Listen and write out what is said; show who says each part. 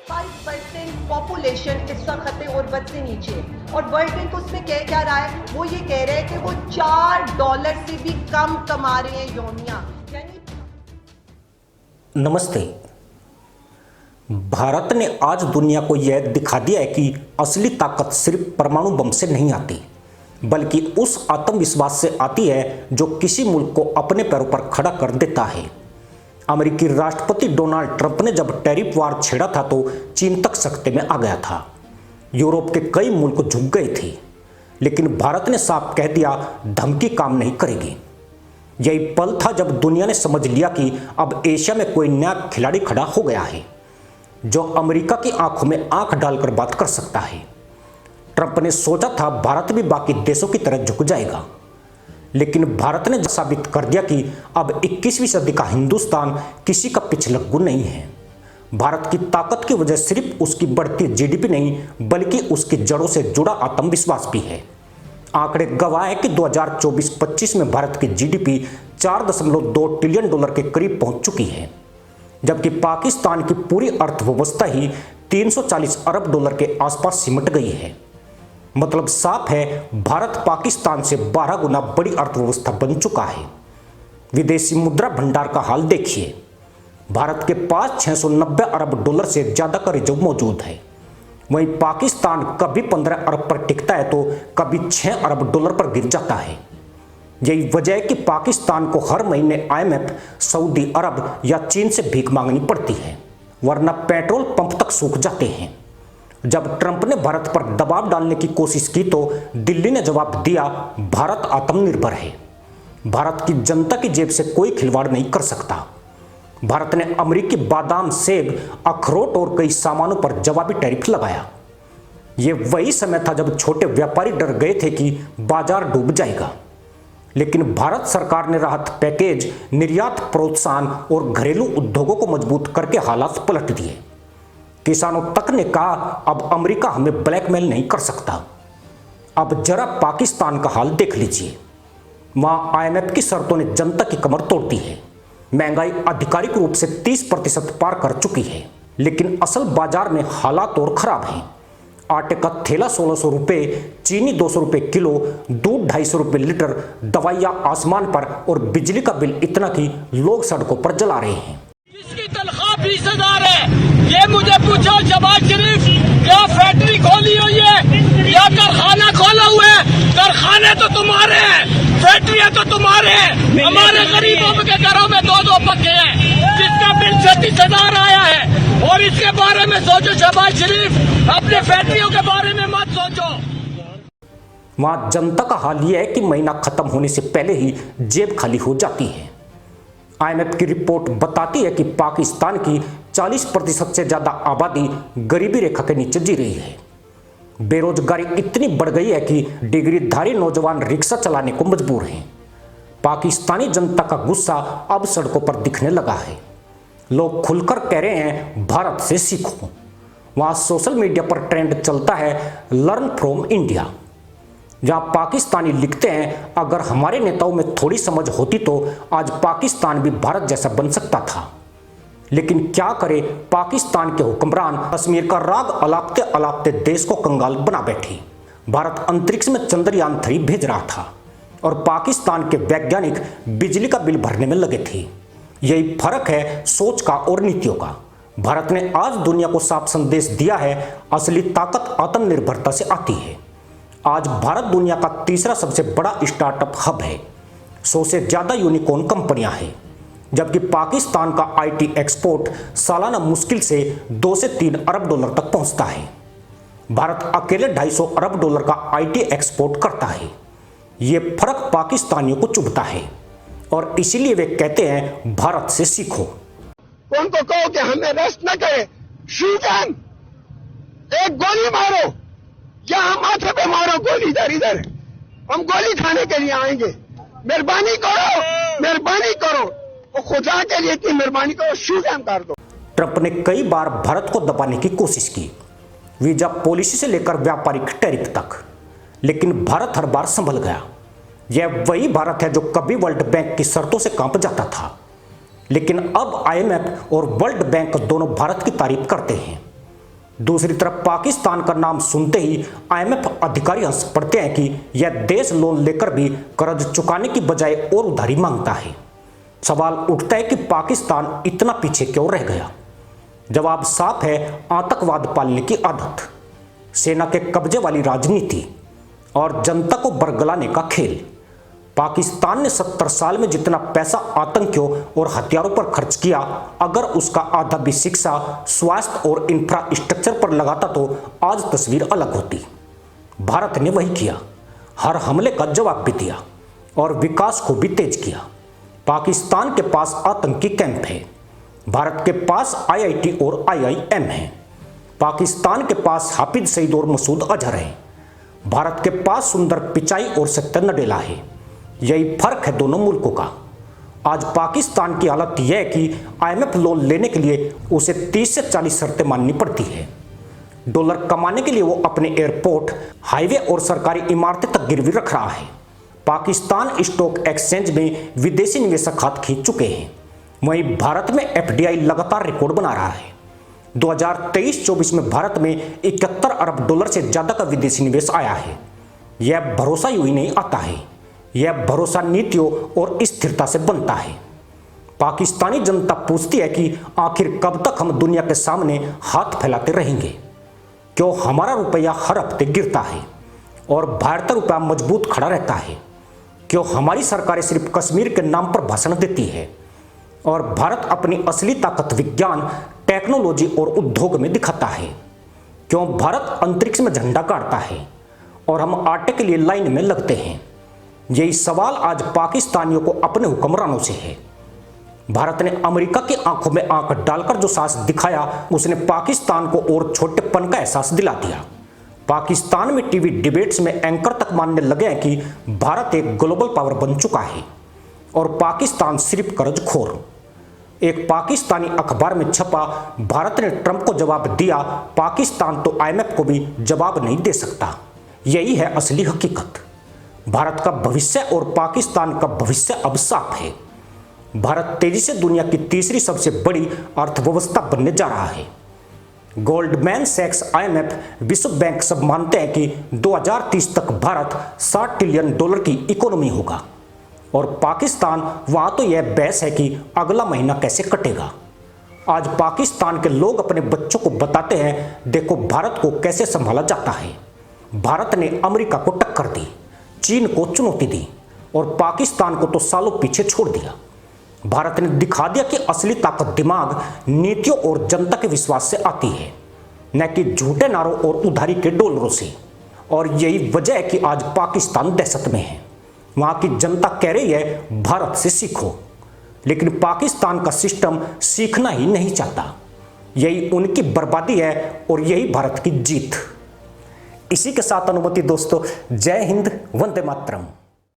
Speaker 1: 5% population इस वक्त खतरे गुर्बत से नीचे है और वर्ल्ड बैंक उसमें कह क्या रहा है, वो ये कह रहे हैं कि वो $4 से भी कम कमा रहे हैं योमिया। यानी
Speaker 2: नमस्ते। भारत ने आज दुनिया को यह दिखा दिया है कि असली ताकत सिर्फ परमाणु बम से नहीं आती, बल्कि उस आत्मविश्वास से आती है जो किसी मुल्क को अपने पैरों पर खड़ा कर देता है। अमेरिकी राष्ट्रपति डोनाल्ड ट्रंप ने जब टैरिफ वार छेड़ा था तो चीन तक सख्ते में आ गया था। यूरोप के कई मुल्क झुक गए थे, लेकिन भारत ने साफ कह दिया धमकी काम नहीं करेगी। यही पल था जब दुनिया ने समझ लिया कि अब एशिया में कोई नया खिलाड़ी खड़ा हो गया है जो अमेरिका की आंखों में आंख डालकर बात कर सकता है। ट्रंप ने सोचा था भारत भी बाकी देशों की तरह झुक जाएगा, लेकिन भारत ने साबित कर दिया कि अब 21वीं सदी का हिंदुस्तान किसी का पिछलग्गू नहीं है। भारत की ताकत की वजह सिर्फ उसकी बढ़ती जीडीपी नहीं, बल्कि उसकी जड़ों से जुड़ा आत्मविश्वास भी है। आंकड़े गवाह है कि 2024-25 में भारत की जीडीपी $4.2 ट्रिलियन के करीब पहुंच चुकी है, जबकि पाकिस्तान की पूरी अर्थव्यवस्था ही $340 अरब के आसपास सिमट गई है। मतलब साफ है, भारत पाकिस्तान से 12 गुना बड़ी अर्थव्यवस्था बन चुका है। विदेशी मुद्रा भंडार का हाल देखिए, भारत के पास $690 अरब से ज्यादा का रिजर्व मौजूद है। वहीं पाकिस्तान कभी 15 अरब पर टिकता है तो कभी $6 अरब पर गिर जाता है। यही वजह है कि पाकिस्तान को हर महीने IMF, सऊदी अरब या चीन से भीख मांगनी पड़ती है, वरना पेट्रोल पंप तक सूख जाते हैं। जब ट्रंप ने भारत पर दबाव डालने की कोशिश की तो दिल्ली ने जवाब दिया, भारत आत्मनिर्भर है, भारत की जनता की जेब से कोई खिलवाड़ नहीं कर सकता। भारत ने अमेरिकी बादाम, सेब, अखरोट और कई सामानों पर जवाबी टैरिफ लगाया। यह वही समय था जब छोटे व्यापारी डर गए थे कि बाजार डूब जाएगा, लेकिन भारत सरकार ने राहत पैकेज, निर्यात प्रोत्साहन और घरेलू उद्योगों को मजबूत करके हालात पलट दिए। किसानों तक ने कहा अब अमेरिका हमें ब्लैकमेल नहीं कर सकता। अब जरा पाकिस्तान का हाल देख लीजिए, वहां IMF की शर्तों ने जनता की कमर तोड़ दी है। महंगाई आधिकारिक रूप से 30% पार कर चुकी है, लेकिन असल बाजार में हालात और खराब हैं। आटे का थैला 1600 रुपए, चीनी 200 रुपए किलो, दूध 250 रुपए लीटर, दवाइयां आसमान पर और बिजली का बिल इतना कि लोग सड़कों पर जला रहे हैं।
Speaker 3: किसकी तनख्वाह 20,000 है, ये मुझे पूछो। शहबाज शरीफ क्या फैक्ट्री खोली हुई है या कारखाना खोला हुआ है? कारखाने तो तुम्हारे हैं, फैक्ट्रियां तो तुम्हारे हैं। हमारे गरीबों के घरों में 2-2 पक्के हैं, जिसका बिल 36,000 आया है। और इसके बारे में सोचो शहबाज शरीफ, अपने फैक्ट्रियों के बारे में मत सोचो।
Speaker 2: वहां जनता का हाल यह है कि महीना खत्म होने से पहले ही जेब खाली हो जाती है। IMF की रिपोर्ट बताती है कि पाकिस्तान की 40% से ज्यादा आबादी गरीबी रेखा के नीचे जी रही है। बेरोजगारी इतनी बढ़ गई है कि डिग्रीधारी नौजवान रिक्शा चलाने को मजबूर हैं। पाकिस्तानी जनता का गुस्सा अब सड़कों पर दिखने लगा है। लोग खुलकर कह रहे हैं भारत से सीखो। वहां सोशल मीडिया पर ट्रेंड चलता है लर्न फ्रॉम इंडिया, जहां पाकिस्तानी लिखते हैं अगर हमारे नेताओं में थोड़ी समझ होती तो आज पाकिस्तान भी भारत जैसा बन सकता था। लेकिन क्या करे, पाकिस्तान के हुक्मरान कश्मीर का राग अलापते अलापते देश को कंगाल बना बैठे। भारत अंतरिक्ष में चंद्रयान 3 भेज रहा था और पाकिस्तान के वैज्ञानिक बिजली का बिल भरने में लगे थे। यही फर्क है सोच का और नीतियों का। भारत ने आज दुनिया को साफ संदेश दिया है, असली ताकत आत्मनिर्भरता से आती है। आज भारत दुनिया का तीसरा सबसे बड़ा स्टार्टअप हब है। 100 से ज्यादा यूनिकॉर्न कंपनियां हैं, जबकि पाकिस्तान का IT एक्सपोर्ट सालाना मुश्किल से $2 से $3 अरब तक पहुंचता है। भारत अकेले $250 अरब का IT एक्सपोर्ट करता है। यह फर्क पाकिस्तानियों को चुभता है और इसीलिए वे कहते हैं भारत से सीखो।
Speaker 4: उनको कहो कि हमें रेस्ट न करे, शूट एम, एक गोली मारो या हम माथे पे मारो गोली, इधर इधर हम गोली खाने के लिए आएंगे। मेहरबानी करो, मेहरबानी करो, वो खुदा के लिए इतनी मेहरबानी करो, शूट एम कर दो।
Speaker 2: ट्रंप ने कई बार भारत को दबाने की कोशिश की, वीजा पॉलिसी से लेकर व्यापारिक टैरिफ तक, लेकिन भारत हर बार संभल गया। यह वही भारत है जो कभी वर्ल्ड बैंक की शर्तों से कांप जाता था, लेकिन अब IMF और वर्ल्ड बैंक दोनों भारत की तारीफ करते हैं। दूसरी तरफ पाकिस्तान का नाम सुनते ही IMF अधिकारी हंस पड़ते हैं कि यह देश लोन लेकर भी कर्ज चुकाने की बजाय और उधारी मांगता है। सवाल उठता है कि पाकिस्तान इतना पीछे क्यों रह गया? जवाब साफ है, आतंकवाद पालने की आदत, सेना के कब्जे वाली राजनीति और जनता को बरगलाने का खेल। पाकिस्तान ने 70 साल में जितना पैसा आतंकियों और हथियारों पर खर्च किया, अगर उसका आधा भी शिक्षा, स्वास्थ्य और इंफ्रास्ट्रक्चर पर लगाता तो आज तस्वीर अलग होती। भारत ने वही किया, हर हमले का जवाब भी दिया और विकास को भी तेज किया। पाकिस्तान के पास आतंकी कैंप है, भारत के पास IIT और IIM है। पाकिस्तान के पास हाफिज सईद और मसूद अजहर है, भारत के पास सुंदर पिचाई और सत्तर नडेला है। यही फर्क है दोनों मुल्कों का। आज पाकिस्तान की हालत यह है कि IMF लोन लेने के लिए उसे 30 से 40 शर्तें माननी पड़ती है। डॉलर कमाने के लिए वो अपने एयरपोर्ट, हाईवे और सरकारी इमारतें तक गिरवी रख रहा है। पाकिस्तान स्टॉक एक्सचेंज में विदेशी निवेशक हाथ खींच चुके हैं। वहीं भारत में FDI लगातार रिकॉर्ड बना रहा है। 2023-24 में भारत में 71 अरब डॉलर से ज्यादा का विदेशी निवेश आया है। यह भरोसा यूं ही नहीं आता है, यह भरोसा नीतियों और स्थिरता से बनता है। पाकिस्तानी जनता पूछती है कि आखिर कब तक हम दुनिया के सामने हाथ फैलाते रहेंगे? क्यों हमारा रुपया हर हफ्ते गिरता है और भारतीय रुपया मजबूत खड़ा रहता है? क्यों हमारी सरकारें सिर्फ कश्मीर के नाम पर भाषण देती है और भारत अपनी असली ताकत विज्ञान, टेक्नोलॉजी और उद्योग में दिखाता है? क्यों भारत अंतरिक्ष में झंडा गाड़ता है और हम आटे के लिए लाइन में लगते हैं? यही सवाल आज पाकिस्तानियों को अपने हुक्मरानों से है। भारत ने अमेरिका की आंखों में आंख डालकर जो साहस दिखाया, उसने पाकिस्तान को और छोटेपन का एहसास दिला दिया। पाकिस्तान में टीवी डिबेट्स में एंकर तक मानने लगे हैं कि भारत एक ग्लोबल पावर बन चुका है और पाकिस्तान सिर्फ कर्जखोर। एक पाकिस्तानी अखबार में छपा, भारत ने ट्रंप को जवाब दिया, पाकिस्तान तो IMF को भी जवाब नहीं दे सकता। यही है असली हकीकत। भारत का भविष्य और पाकिस्तान का भविष्य अब साफ है। भारत तेजी से दुनिया की तीसरी सबसे बड़ी अर्थव्यवस्था बनने जा रहा है। गोल्डमैन सैक्स, IMF, विश्व बैंक सब मानते हैं कि 2030 तक भारत $60 ट्रिलियन की इकोनॉमी होगा और पाकिस्तान, वहां तो यह बहस है कि अगला महीना कैसे कटेगा। आज पाकिस्तान के लोग अपने बच्चों को बताते हैं, देखो भारत को कैसे संभाला जाता है। भारत ने अमेरिका को टक्कर दी, चीन को चुनौती दी और पाकिस्तान को तो सालों पीछे छोड़ दिया। भारत ने दिखा दिया कि असली ताकत दिमाग, नीतियों और जनता के विश्वास से आती है, न कि झूठे नारों और उधारी के डॉलरों से। और यही वजह है कि आज पाकिस्तान दहशत में है। वहां की जनता कह रही है भारत से सीखो, लेकिन पाकिस्तान का सिस्टम सीखना ही नहीं चाहता। यही उनकी बर्बादी है और यही भारत की जीत। इसी के साथ अनुमति दोस्तों, जय हिंद, वंदे मातरम।